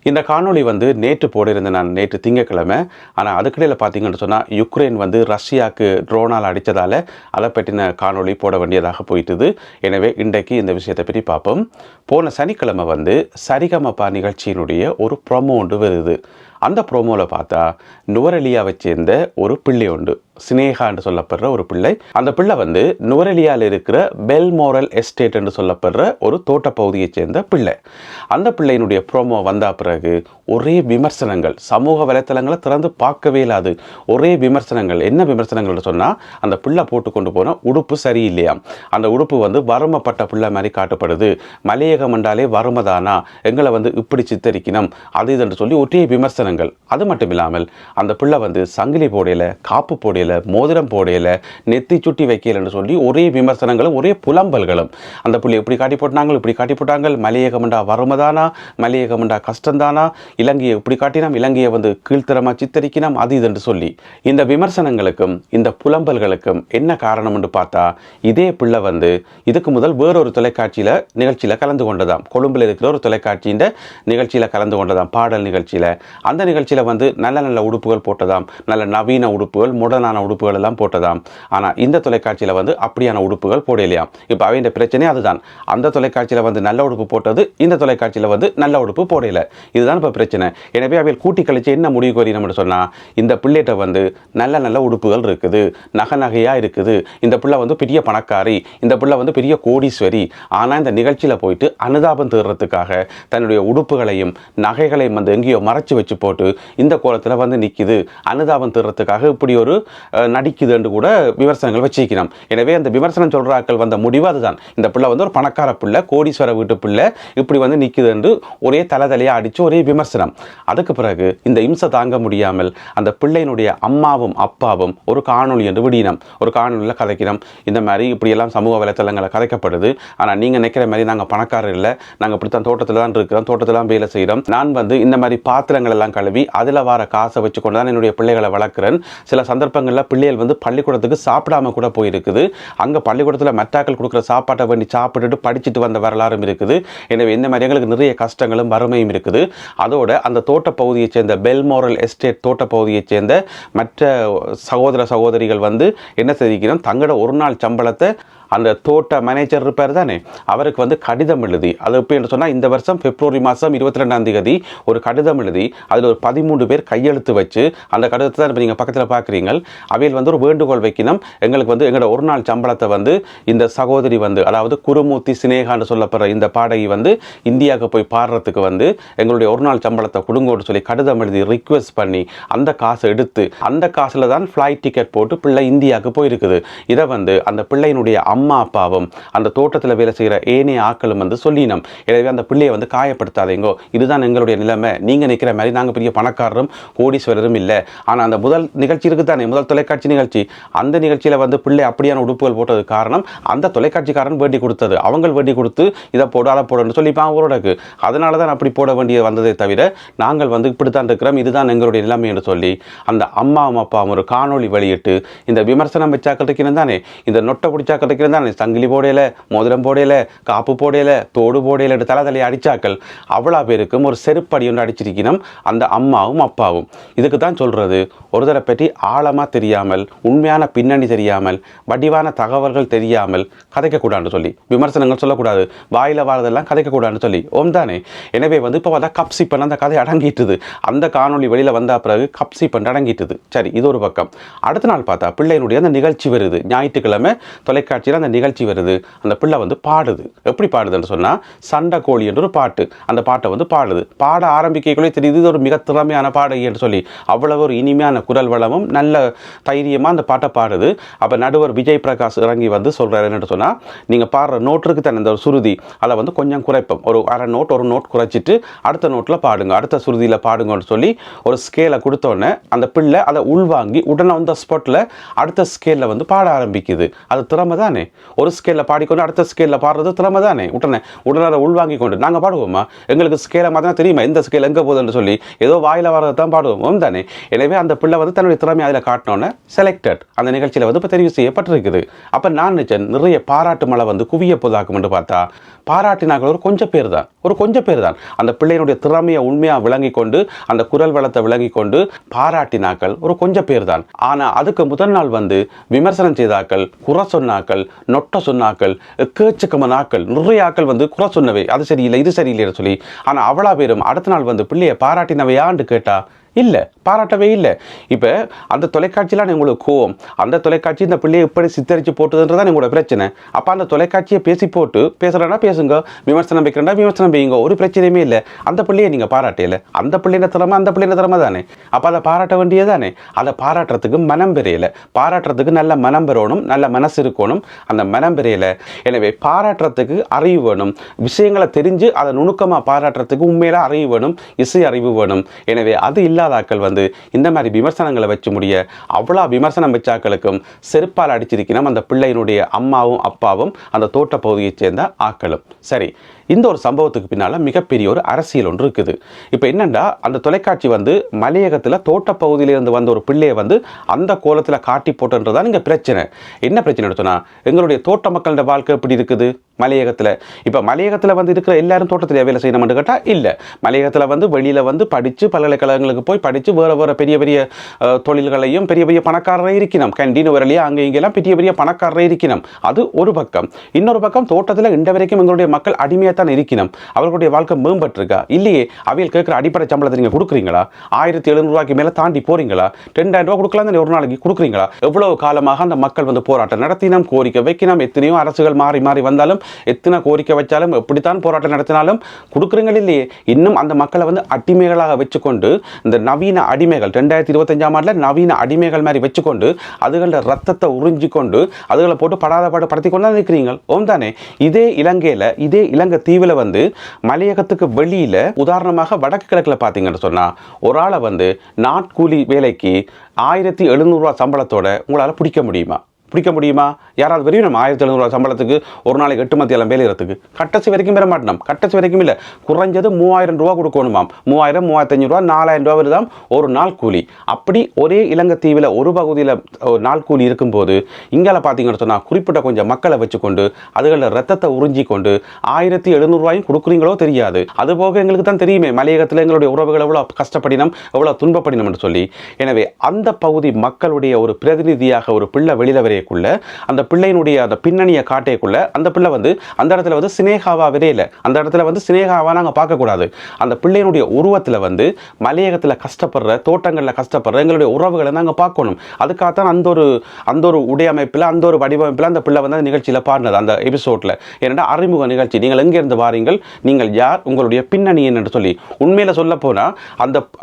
இந்த காணொளி நேற்று போடியிருந்தேன் நான், நேற்று திங்கட்கிழமை. ஆனால் அதுக்கிடையில் பார்த்தீங்கன்னு சொன்னால் யுக்ரைன் ரஷ்யாவுக்கு ட்ரோனால் அடித்ததால் அதை பற்றின காணொளி போட வேண்டியதாக போயிட்டுது. எனவே இன்றைக்கு இந்த விஷயத்தை பற்றி பார்ப்போம். போன சனிக்கிழமை சரிகமபா நிகழ்ச்சியினுடைய ஒரு ப்ரொமோ ஒன்று வருது. அந்த ப்ரோமோவில் பார்த்தா நுவரெலியாவை சேர்ந்த ஒரு பிள்ளை உண்டு, சினேகா என்று சொல்லப்படுற ஒரு பிள்ளை. அந்த பிள்ளை நுவரெலியாவில் இருக்கிற பெல்மோரல் எஸ்டேட் என்று சொல்லப்படுற ஒரு தோட்ட பகுதியை சேர்ந்த பிள்ளை. அந்த பிள்ளையினுடைய ப்ரோமோ வந்த பிறகு ஒரே விமர்சனங்கள், சமூக வலைத்தளங்களை திறந்து பார்க்கவே இல்லாது ஒரே விமர்சனங்கள். என்ன விமர்சனங்கள்னு சொன்னால், அந்த பிள்ளை போட்டு கொண்டு போன உடுப்பு சரியில்லையாம், அந்த உடுப்பு வறுமப்பட்ட பிள்ளை மாதிரி காட்டப்படுது, மலையகம் என்றாலே வறுமதானா, எங்களை இப்படி சித்தரிக்கணும், அது இதுன்னு சொல்லி ஒரே விமர்சனம். அது மட்டும் இல்லாமல் அந்த பிள்ளை சங்கிலி போடையில, காப்பு போடையில, மோதிரம் போடையில, நெத்தி சுட்டி வைக்கலன்னு சொல்லி ஒரே விமர்சனங்களும் ஒரே புலம்பல்களும். அந்த பிள்ளை இப்படி காட்டி போட்டாங்க, இப்படி காட்டி போட்டாங்க, மலையகமண்டா வறுமதானா, மலையகமண்டா கஷ்டம்தானா, இலங்கையை இப்படி காட்டினோம், இலங்கையை கீழ்த்தரமா சித்தரிக்கணும், அது இதுன்னு சொல்லி இந்த விமர்சனங்களுக்கும் இந்த புலம்பல்களுக்கும் என்ன காரணம் என்று பார்த்தா, இதே பிள்ளை இதுக்கு முதல் வேறொரு தொலைக்காட்சியில நிகழ்ச்சியில கலந்து கொண்டதாம். கொழும்புல இருக்கிற ஒரு தொலைக்காட்சியின் நிகழ்ச்சியில கலந்து கொண்டதாம், பாடல் நிகழ்ச்சியில. அந்த நிகழ்ச்சியில் நல்ல நல்ல உடுப்புகள் போட்டதாம், நல்ல நவீன உடுப்புகள், மாடர்னான உடுப்புகள் எல்லாம் போட்டதாம். ஆனால் இந்த தொலைக்காட்சியில் அப்படியான உடுப்புகள் போடலையாம். இப்போ அவையின் பிரச்சனை அதுதான். அந்த தொலைக்காட்சியில் நல்ல உடுப்பு போட்டது, இந்த தொலைக்காட்சியில் நல்ல உடுப்பு போடலை. இதுதான் இப்போ பிரச்சனை. எனவே அவையில் கூட்டி கழிச்சு என்ன முடிவு கோரினோம்னு சொன்னால், இந்த பிள்ளைகிட்ட நல்ல நல்ல உடுப்புகள் இருக்குது, நகையாக இருக்குது, இந்த பிள்ளை பெரிய பணக்காரி, இந்த பிள்ளை பெரிய கோடீஸ்வரி. ஆனால் இந்த நிகழ்ச்சியில் போயிட்டு அனுதாபம் தேடுறதுக்காக தன்னுடைய உடுப்புகளையும் நகைகளையும் எங்கேயோ மறைச்சு வச்சு போட்டு இந்த கோலத்தில் நிற்கிது, அனுதாபம் தீர்றதுக்காக இப்படி ஒரு நடிக்குது என்று கூட விமர்சனங்கள் வச்சிருக்கிறோம். எனவே அந்த விமர்சனம் சொல்றாக்கள் வந்த முடிவு அதுதான். இந்த பிள்ளை ஒரு பணக்கார பிள்ளை, கோடீஸ்வர வீட்டு பிள்ளை, இப்படி நிற்குது என்று ஒரே தலையா அடிச்சு ஒரே விமர்சனம். அதுக்கு பிறகு இந்த இம்சை தாங்க முடியாமல் அந்த பிள்ளையினுடைய அம்மாவும் அப்பாவும் ஒரு காணொலி என்று விடினம், ஒரு காணொலியில் கதைக்கிறோம். இந்த மாதிரி இப்படியெல்லாம் சமூக வலைத்தளங்களை கதைக்கப்படுது. ஆனால் நீங்கள் நினைக்கிற மாதிரி நாங்கள் பணக்காரர் இல்லை, நாங்கள் இப்படித்தான் தோட்டத்தில் தான் இருக்கிறோம், தோட்டத்தில் தான் வேலை செய்கிறோம், நான் இந்த மாதிரி பாத்திரங்கள் எல்லாம் கழுவி அதில் வர காசை வச்சு கொண்டு தான் என்னுடைய பிள்ளைகளை வளர்க்குறேன். சில சந்தர்ப்பங்களில் பிள்ளைகள் பள்ளிக்கூடத்துக்கு சாப்பிடாம கூட போயிருக்குது. அங்கே பள்ளிக்கூடத்தில் மெட்டாக்கள் கொடுக்குற சாப்பாட்டை வேண்டி சாப்பிட்டுட்டு படிச்சுட்டு வந்த வரலாறும் இருக்குது. எனவே இந்த மாதிரி எங்களுக்கு நிறைய கஷ்டங்களும் வறுமையும் இருக்குது. அதோட அந்த தோட்ட பகுதியை சேர்ந்த பெல்மோரல் எஸ்டேட் தோட்ட பகுதியை சேர்ந்த மற்ற சகோதர சகோதரிகள் என்ன தெரிவிக்கணும், தங்களோட ஒரு நாள் சம்பளத்தை அந்த தோட்ட மேனேஜர் இருப்பார் தானே, அவருக்கு கடிதம் எழுதி, அது இப்போ என்று சொன்னால் இந்த வருஷம் பிப்ரவரி மாதம் 22 ஒரு கடிதம் எழுதி அதில் ஒரு 13 பேர் கையெழுத்து வச்சு, அந்த கடிதத்தை தான் இப்போ நீங்கள் பக்கத்தில் பார்க்குறீங்க. அவையில் ஒரு வேண்டுகோள் வைக்கணும், எங்களுக்கு எங்களோட ஒரு நாள் சம்பளத்தை இந்த சகோதரி அதாவது குருமூர்த்தி சினேகான்னு சொல்லப்படுற இந்த பாடகி இந்தியாவுக்கு போய் பாடுறதுக்கு எங்களுடைய ஒரு நாள் சம்பளத்தை கொடுங்கோன்னு சொல்லி கடிதம் எழுதி ரிக்வெஸ்ட் பண்ணி அந்த காசை எடுத்து அந்த காசில் தான் ஃப்ளைட் டிக்கெட் போட்டு பிள்ளை இந்தியாவுக்கு போயிருக்குது. இதை அந்த பிள்ளையினுடைய அம்மா அப்பாவும் அந்த தோட்டத்தில் வேலை செய்கிற ஏனைய ஆக்களும் சொல்லினோம். எனவே அந்த பிள்ளையை காயப்படுத்தாதீங்கோ, இதுதான் எங்களுடைய நிலைமை, நீங்கள் நிற்கிற மாதிரி நாங்கள் பெரிய பணக்காரரும் கோடீஸ்வரரும் இல்லை. ஆனால் அந்த முதல் நிகழ்ச்சி இருக்குது தானே, முதல் தொலைக்காட்சி நிகழ்ச்சி, அந்த நிகழ்ச்சியில் பிள்ளை அப்படியான உடுப்புகள் போட்டது காரணம் அந்த தொலைக்காட்சிக்காரன் வேண்டி கொடுத்தது, அவங்க வேண்டி கொடுத்து இதை போடு அதை போடுன்னு சொல்லிப்பான் அவரோடக்கு. அதனால தான் அப்படி போட வேண்டிய வந்ததை தவிர நாங்கள் இப்படித்தான் இருக்கிறோம், இதுதான் எங்களுடைய நிலைமை என்று சொல்லி அந்த அம்மாவும் அப்பாவும் ஒரு காணொலி வெளியிட்டு இந்த விமர்சனம் வச்சாக்கள் இருக்கிறது தானே, இந்த நொட்டை பிடிச்சாக்கள் இருக்கிறது தானே, சங்கிலி போடையில, மோதிரம் போடையில, காப்பு போடையில, தோடு போடையில தலையை அடிச்சாக்கள் அவ்வளோ பேருக்கும் ஒரு செருப்படி ஒன்று அடிச்சிருக்கணும் அந்த அம்மாவும் அப்பாவும். இதுக்கு தான் சொல்றது, ஒருத்தரை பற்றி ஆழமாக தெரியாமல், உண்மையான பின்னணி தெரியாமல், வடிவான தகவல்கள் தெரியாமல் கதைக்கக்கூடாதுன்னு சொல்லி, விமர்சனங்கள் சொல்லக்கூடாது, வாயில வாரதெல்லாம் கதைக்கக்கூடாதுன்னு சொல்லி ஓம் தானே. எனவே இப்போ கப்சி பண்ண அந்த கதை அடங்கிட்டுது. அந்த காணொலி வெளியில் வந்த பிறகு கப்சி பண்ண அடங்கிட்டுது. சரி, இது ஒரு பக்கம். அடுத்த நாள் பார்த்தா பிள்ளையினுடைய அந்த நிகழ்ச்சி வருது, ஞாயிற்றுக்கிழமை தொலைக்காட்சியில் அந்த நிகழ்ச்சி வருது. அந்த பிள்ளை பாடுது. எப்படி பாடுதுன்னு சொன்னால், சண்டை கோழி என்ற ஒரு பாட்டு, அந்த பாட்டை பாடுது. பாட ஆரம்பிக்கக்குள்ளே தெரியுது இது ஒரு மிக திறமையான பாடகி என்று சொல்லி. அவ்வளவு ஒரு இனிமையான குரல் வளமும் நல்ல தைரியமாக அந்த பாட்டை பாடுது. அப்போ நடுவர் விஜய் பிரகாஷ் இறங்கி சொல்கிறாரு என்னன்னு சொன்னால், நீங்கள் பாடுற நோட்டுக்கு தானே இந்த ஒரு சுருதி, அதை கொஞ்சம் குறைப்போம், ஒரு அரை நோட் ஒரு நோட் குறைச்சிட்டு அடுத்த நோட்டில் பாடுங்க, அடுத்த சுருதியில் பாடுங்கன்னு சொல்லி ஒரு ஸ்கேலை கொடுத்தோடனே அந்த பிள்ளை அதை உள்வாங்கி உடனே அந்த ஸ்பாட்டில் அடுத்த ஸ்கேலில் பாட ஆரம்பிக்குது. அது திறமை தானே. ஒரு ஸ்கேலில் பாடிக்கொண்டு அடுத்த ஸ்கேலில் பாடுறது திறமை தானே. உடனே அதை உள்வாங்கி கொண்டு நாங்கள் பாடுவோமா, எங்களுக்கு ஸ்கேலை மாதிரி தான் தெரியுமா எந்த ஸ்கேல் எங்கே போகுதுன்னு சொல்லி ஏதோ வாயில் வரதை தான் பாடுவோம் தானே. எனவே அந்த பிள்ளை தன்னுடைய திறமை அதில் காட்டினோன்னே செலக்டட் அந்த நிகழ்ச்சியில் இப்போ தெரிவு செய்யப்பட்டிருக்குது. அப்போ நான் நினைச்சேன் நிறைய பாராட்டு மழை குவிய போதாக்கும்னு பார்த்தா பாராட்டினார்கள் ஒரு கொஞ்சம் பேர் தான் அந்த பிள்ளையினுடைய திறமையை உண்மையாக விளங்கி கொண்டு அந்த குரல் வளத்தை விளங்கி கொண்டு பாராட்டினாக்கள் ஒரு கொஞ்சம் பேர் தான். ஆனால் அதுக்கு முதல் நாள் வந்து விமர்சனம் செய்தாக்கள், குறை சொன்னாக்கள், நொட்ட சொன்னாக்கள், எக்கச்சக்கமானாக்கள், நிறைய ஆக்கள் வந்து குறை சொன்னவை, அது சரியில்லை இது சரியில்லைன்னு சொல்லி. ஆனால் அவ்வளோ பேரும் அடுத்த நாள் வந்து பிள்ளையை பாராட்டினவையான்னு கேட்டா இல்லை, பாராட்டவே இல்லை. இப்போ அந்த தொலைக்காட்சியெலாம் உங்களுக்கு கோவம், அந்த தொலைக்காட்சி இந்த பிள்ளையை எப்படி சித்தரித்து போட்டுதுன்றதான் உங்களோட பிரச்சனை. அப்போ அந்த தொலைக்காட்சியை பேசி போட்டு பேசுகிறேன்னா பேசுங்க, விமர்சனம் வைக்கிறேன்னா விமர்சனம் வைங்க, ஒரு பிரச்சனையுமே இல்லை. அந்த பிள்ளையை நீங்கள் பாராட்டையில, அந்த பிள்ளைன திறமை அந்த பிள்ளைன திறமை தானே. அப்போ அதை பாராட்ட வேண்டியதானே. அதை பாராட்டுறதுக்கு மனம் பெறையலை, பாராட்டுறதுக்கு நல்ல மனம் பெறணும், நல்ல மனசு இருக்கணும், அந்த மனம் பெறையலை. எனவே பாராட்டுறதுக்கு அறிவு வேணும், விஷயங்களை தெரிஞ்சு அதை நுணுக்கமாக பாராட்டுறதுக்கு உண்மையில அறிவு வேணும், இசை அறிவு வேணும். எனவே அது இல்லாதாக்கள் வந்து இந்த மாதிரி விமர்சனங்களை வச்சு முடிய அவ்வளோ விமர்சனம் வச்சாக்களுக்கும் செருப்பால் அடிச்சிருக்கணும் அந்த பிள்ளையினுடைய அம்மாவும் அப்பாவும் அந்த தோட்ட பகுதியைச் சேர்ந்த ஆக்களும். சரி, இந்த ஒரு சம்பவத்துக்கு பின்னால் மிகப்பெரிய ஒரு அரசியல் ஒன்று இருக்குது. இப்போ என்னென்னா அந்த தொலைக்காட்சி வந்து மலையகத்தில் தோட்டப்பகுதியிலிருந்து வந்த ஒரு பிள்ளையை வந்து அந்த கோலத்தில் காட்டி போட்டுன்றதான் இங்கே பிரச்சனை. என்ன பிரச்சனை எடுத்தோன்னா, எங்களுடைய தோட்ட மக்களோட வாழ்க்கை எப்படி இருக்குது மலையகத்தில். இப்போ மலையகத்தில் வந்து இருக்கிற எல்லாரும் தோட்டத்தில் வேலை செய்யணும்னு கேட்டால் இல்லை. மலையகத்தில் வந்து வெளியில் வந்து படித்து பல்கலைக்கழகங்களுக்கு போய் படித்து வேறு பெரிய பெரிய தொழில்களையும் பெரிய பெரிய பணக்காரரை இருக்கணும், கேண்டீன் வரலையே அங்கே இங்கெல்லாம் பெரிய பெரிய பணக்காரரை இருக்கணும். அது ஒரு பக்கம். இன்னொரு பக்கம் தோட்டத்தில் இன்ற வரைக்கும் எங்களுடைய மக்கள் அடிமையாக தான் இருக்கணும். அவர்களுடைய வாழ்க்கை மேம்பட்டிருக்கா இல்லையே? அவையில் கேட்குற அடிப்படை சம்பளத்தை நீங்கள் கொடுக்குறீங்களா? 1700 மேலே தாண்டி போகிறீங்களா? 2000 ரூபா கொடுக்கலாம் தானே ஒரு நாளைக்கு கொடுக்குறீங்களா? எவ்வளவு காலமாக அந்த மக்கள் வந்து போராட்டம் நடத்தினோம், கோரிக்கை வைக்கணும். எத்தனையோ அரசுகள் மாறி மாறி வந்தாலும், எத்தனை கோரிக்கை வச்சாலும், எப்படித்தான் போராட்டம் நடத்தினாலும் கொடுக்குறீங்க இல்லையே. இன்னும் அந்த மக்களை வந்து அடிமைகளாக வச்சுக்கொண்டு, இந்த நவீன அடிமைகள் 2025ஆம் ஆண்டில் நவீன அடிமைகள் மாதிரி வச்சுக்கொண்டு அதுகளோட ரத்தத்தை உறிஞ்சி கொண்டு அதுகளை போட்டு படாத பாடு படுத்தி கொண்டு தான் இருக்கிறீங்க. ஓம் தானே. இதே இலங்கையில், இதே இலங்கை தீவில் வந்து மலையகத்துக்கு வெளியில் உதாரணமாக வடக்கு கிழக்கில் பார்த்தீங்கன்னு சொன்னால் ஒரு ஆளை வந்து நாட்கூலி வேலைக்கு 1700 ரூபா சம்பளத்தோட உங்களால் பிடிக்க முடியுமா? யாராவது வரையும் 1700 ரூபா சம்பளத்துக்கு ஒரு நாளைக்கு 8 மத்தியாலம் வேலைகிறதுக்கு கட்டசி வரைக்கும் பெற மாட்டோம். கட்டசி வரைக்கும் இல்லை, குறைஞ்சது 3000 ரூபா கொடுக்கணுமாம். 3000, 3500 ரூபா, 4000 ரூபா வருதாம் ஒரு நாள் கூலி. அப்படி ஒரே இலங்கை தீவில் ஒரு பகுதியில் நாள் கூலி இருக்கும்போது இங்கே பார்த்தீங்கன்னு சொன்னால் குறிப்பிட்ட கொஞ்சம் மக்களை வச்சுக்கொண்டு அதுகளில் ரத்தத்தை உறிஞ்சி கொண்டு 1700 ரூபாயும் கொடுக்குறீங்களோ தெரியாது. அதுபோக எங்களுக்கு தான் தெரியுமே மலையகத்தில் எங்களுடைய உறவுகள் எவ்வளோ கஷ்டப்படினோம், எவ்வளோ துன்பப்படினோம் என்று சொல்லி. எனவே அந்த பகுதி மக்களுடைய ஒரு பிரதிநிதியாக ஒரு பிள்ளை வெளியில் வரையக்குள்ள அந்த பிள்ளையினுடைய அந்த பின்னணியை காட்டைக்குள்ள அந்த பிள்ளை வந்து அந்த இடத்துல வந்து சினேகாவா விரையில, அந்த இடத்துல வந்து சினேகாவா நாங்கள் பார்க்கக்கூடாது. அந்த பிள்ளையினுடைய உருவத்தில் வந்து மலையகத்தில் கஷ்டப்படுற, தோட்டங்களில் கஷ்டப்படுற எங்களுடைய உறவுகளை நாங்கள் பார்க்கணும். அதுக்காகத்தான் அந்த ஒரு உடையமைப்பில், அந்த ஒரு வடிவமைப்பில் அந்த பிள்ளை வந்து அந்த நிகழ்ச்சியில் பாடினது அந்த எபிசோடில். ஏன்னா அறிமுக நிகழ்ச்சி, நீங்கள் எங்கேருந்து வாரீங்கள், நீங்கள் யார், உங்களுடைய பின்னணி என்று சொல்லி. உண்மையில் சொல்ல போனால்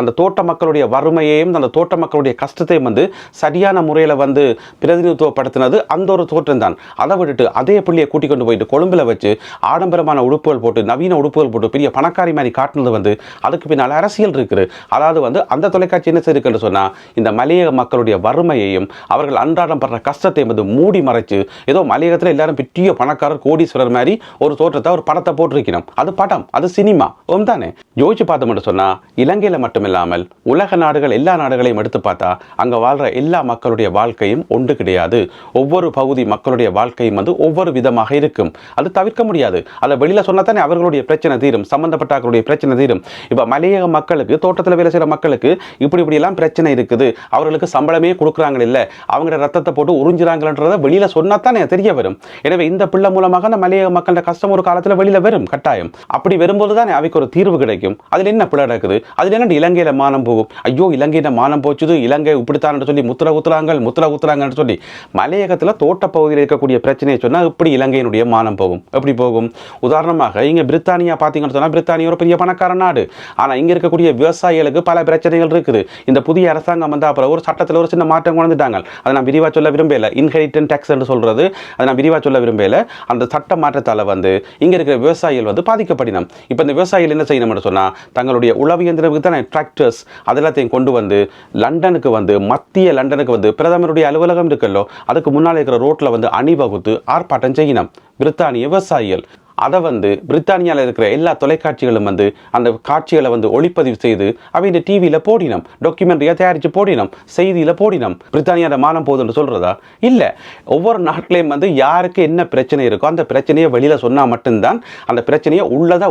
அந்த தோட்ட மக்களுடைய வறுமையையும் அந்த தோட்ட மக்களுடைய கஷ்டத்தையும் வந்து சரியான முறையில் வந்து பிரதிநிதித்துவப்படுத்தினது அந்த ஒரு தோற்றம் தான். அதை விட்டுட்டு அதே பிள்ளையை கூட்டிக் கொண்டு போயிட்டு கொழும்பில் வச்சு ஆடம்பரமான உடுப்புகள் போட்டு, நவீன உடுப்புகள் போட்டு பெரிய பணக்காரி மாதிரி காட்டுனது வந்து அதுக்கு பின்னால் அரசியல் இருக்குது. அதாவது வந்து அந்த தொலைக்காட்சி என்ன செய்யுதுன்னு சொன்னால் இந்த மலையக மக்களுடைய வறுமையையும் அவர்கள் அன்றாடம் படுற கஷ்டத்தையும் வந்து மூடி மறைச்சு ஏதோ மலையகத்தில் எல்லாரும் பெரிய பணக்காரர் கோடீஸ்வரர் மாதிரி ஒரு தோற்றத்தை ஒரு படத்தை போட்டிருக்கணும். அது படம், அது சினிமா. ஓம் தானே. யோசிச்சு பார்த்தோம்னு சொன்னால் இலங்கையில் மட்டுமில்லாமல் உலக நாடுகள், எல்லா நாடுகளையும் எடுத்து பார்த்தா அங்கே வாழ்கிற எல்லா மக்களுடைய வாழ்க்கையும் ஒன்று கிடையாது. ஒவ்வொரு பகுதி மக்களுடைய வாழ்க்கையும் வந்து ஒவ்வொரு விதமாக இருக்கும். அது தவிர்க்க முடியாது. அதை வெளியில் சொன்னால் தானே அவர்களுடைய பிரச்சனை தீரும், சம்பந்தப்பட்டவர்களுடைய பிரச்சனை தீரும். இப்போ மலையக மக்களுக்கு, தோட்டத்தில் வேலை செய்கிற மக்களுக்கு இப்படிலாம் பிரச்சனை இருக்குது, அவர்களுக்கு சம்பளமே கொடுக்குறாங்க இல்லை, அவங்களோட ரத்தத்தை போட்டு உறிஞ்சுறாங்கன்றதை வெளியில் சொன்னால் தானே தெரிய வரும். எனவே இந்த பிள்ளை மூலமாக அந்த மலையக மக்களோட கஷ்டம் ஒரு காலத்தில் வெளியில் வரும் கட்டாயம். அப்படி வரும்போது தானே அவைக்கு ஒரு தீர்வு கிடைக்கும். அதில் என்ன பிள்ளை நடக்குது? அதில் என்ன இலங்கையில் மானம் போகும்? ஐயோ இலங்கையில மானம் போச்சுது, இலங்கை இப்படித்தான் சொல்லி முத்திர ஊத்துறாங்கன்னு சொல்லி மலையகத்தில் தோட்ட பகுதியில் இருக்கக்கூடிய பிரச்சனையை சொன்னால் இப்படி இலங்கையினுடைய மானம் போகும். எப்படி போகும்? உதாரணமாக இங்கே பிரித்தானியா பார்த்தீங்கன்னு சொன்னால் பிரித்தானியா ஒரு பெரிய பணக்கார நாடு. ஆனால் இங்கே இருக்கக்கூடிய விவசாயிகளுக்கு பல பிரச்சனைகள் இருக்குது. இந்த புதிய அரசாங்கம் வந்த அப்புறம் ஒரு சட்டத்தில் ஒரு சின்ன மாற்றம் கொண்டுட்டாங்க. அதை நான் விரிவாக சொல்ல விரும்பல. இன்ஹெரிட்டன்ஸ் டேக்ஸ் என்று சொல்றது, அதை நான் விரிவாக சொல்ல விரும்பல. அந்த சட்ட மாற்றத்தால் வந்து இங்கே இருக்கிற விவசாயிகள் வந்து பாதிக்கப்படினோம். இப்போ இந்த விவசாயிகள் என்ன செய்யணும்னு சொன்னால் தங்களுடைய உழவு இயந்திரத்துக்கு தான் டிராக்டர்ஸ் அதெல்லாத்தையும் கொண்டு வந்து லண்டனுக்கு வந்து, மத்திய லண்டனுக்கு வந்து பிரதமருடைய அலுவலகம் இருக்குல்லோ அதுக்கு முன்னால் இருக்கிற ரோட்டில் வந்து அணிவகுத்து ஆர்ப்பாட்டம் செய்யணும் பிரித்தானிய விவசாயிகள். அதை வந்து பிரித்தானியாவில் இருக்கிற எல்லா தொலைக்காட்சிகளும் வந்து அந்த காட்சிகளை வந்து ஒளிப்பதிவு செய்து அவங்க டிவியில் போடினோம், டாக்குமெண்ட்ரியாக தயாரித்து போடினோம், செய்தியில் போடினோம். பிரித்தானியாவோட மானம் போகுதுன்னு சொல்கிறதா? இல்லை. ஒவ்வொரு நாட்டிலையும் வந்து யாருக்கு என்ன பிரச்சனை இருக்கோ அந்த பிரச்சனையை வெளியில் சொன்னால் மட்டும்தான், அந்த பிரச்சனையை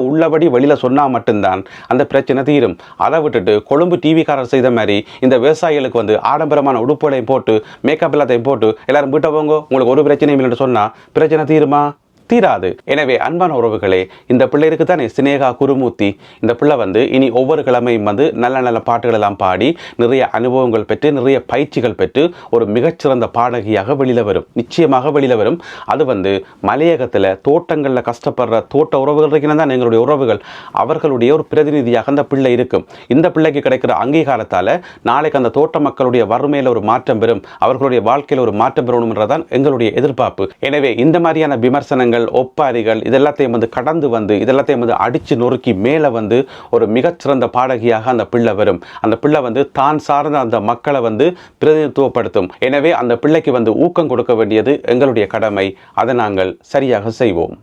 உள்ளபடி வெளியில் சொன்னால் மட்டும்தான் அந்த பிரச்சனை தீரும். அதை விட்டுட்டு கொழும்பு டிவிக்காரர் செய்த மாதிரி இந்த விவசாயிகளுக்கு வந்து ஆடம்பரமான உடுப்புகளையும் போட்டு மேக்கப் எல்லாத்தையும் போட்டு எல்லாரும் வீட்டை போங்க உங்களுக்கு ஒரு பிரச்சனையும் இல்லைன்னு சொன்னால் பிரச்சனை தீருமா? தீராது. எனவே அன்பான உறவுகளே, இந்த பிள்ளை இருக்கு தானே சினேகா குருமூர்த்தி, இந்த பிள்ளை வந்து இனி ஒவ்வொரு கிழமையும் வந்து நல்ல நல்ல பாட்டுகள் எல்லாம் பாடி நிறைய அனுபவங்கள் பெற்று நிறைய பயிற்சிகள் பெற்று ஒரு மிகச்சிறந்த பாடகியாக வெளியில் வரும், நிச்சயமாக வெளியில் வரும். அது வந்து மலையகத்தில் தோட்டங்களில் கஷ்டப்படுற தோட்ட உறவுகள் இருக்கிறது தான் எங்களுடைய உறவுகள், அவர்களுடைய ஒரு பிரதிநிதியாக அந்த பிள்ளை இருக்கும். இந்த பிள்ளைக்கு கிடைக்கிற அங்கீகாரத்தால் நாளைக்கு அந்த தோட்ட மக்களுடைய வறுமையில் ஒரு மாற்றம் பெறும், அவர்களுடைய வாழ்க்கையில் ஒரு மாற்றம் பெறணும்ன்றதான் எங்களுடைய எதிர்பார்ப்பு. எனவே இந்த மாதிரியான விமர்சனங்கள் ஒப்பாரிகள் இதெல்லாத்தையும் வந்து கடந்து வந்து இதெல்லாத்தையும் வந்து அடிச்சு நொறுக்கி மேலே வந்து ஒரு மிகச்சிறந்த பாடகியாக அந்த பிள்ளை வரும். அந்த பிள்ளை வந்து தான் சார்ந்த அந்த மக்களை வந்து பிரதிநிதித்துவப்படுத்தும். எனவே அந்த பிள்ளைக்கு வந்து ஊக்கம் கொடுக்க வேண்டியது எங்களுடைய கடமை. அதை நாங்கள் சரியாக செய்வோம்.